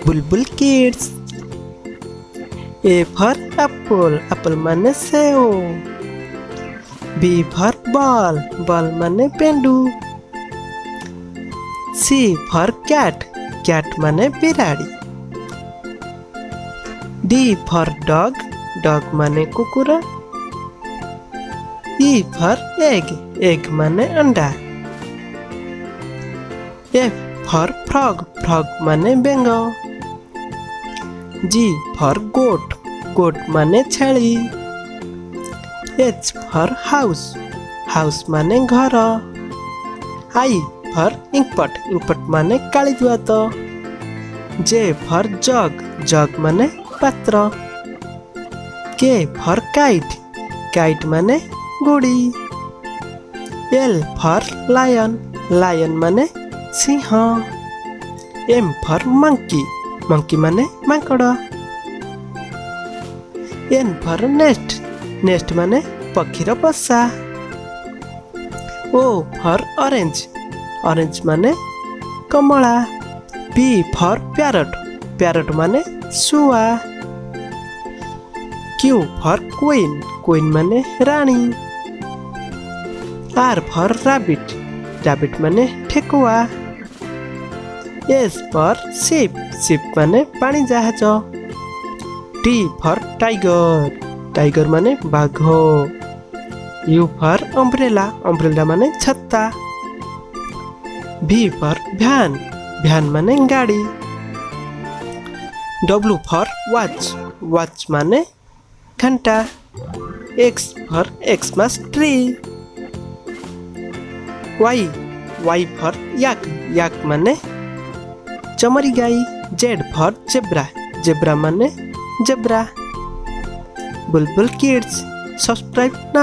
Bulbul kids. A for apple, apple माने सेव। B for ball, ball माने पेंडू। सी फॉर कैट, कैट माने बिराड़ी। डी फॉर डॉग, डॉग माने कुकुर। ई फॉर एग, एग माने अंडा। एफ फॉर फ्रॉग, फ्रॉग माने बेंग। जी फॉर गोट, गोट माने छेली। एच फॉर हाउस, हाउस माने घर। आई फॉर इंकपट, इंकपट माने कालीजुआत। जे फॉर जग, जग माने पात्र। के फॉर काइट, काइट माने गुड़ी। एल फॉर लायन, लायन माने सिंह। एम फॉर मंकी, मंकी माने माकड़। एन फॉर नेस्ट, नेस्ट माने पक्षीर बसा। ओ फॉर ऑरेंज, ऑरेंज माने कमला। पी फॉर पैरट, पैरट माने शुआ। क्यू फॉर क्वीन, क्वीन माने रानी। आर फॉर रैबिट, रैबिट माने ठेकुआ। एस फॉर शिप, शिप माने पानी जहाज। टी फॉर टाइगर, टाइगर माने बाघ। यू फॉर अम्ब्रेला, अम्ब्रेला माने छत्ता। भी फॉर भ्यान, भ्यान माने गाड़ी। डब्लू फॉर वॉच, वॉच माने घंटा। X for Xmas tree. Y, Y for yak, yak माने चमरी गाई। जेड फॉर जेब्रा, जेब्रा माने जेब्रा। बुलबुल किड्स, सब्सक्राइब ना।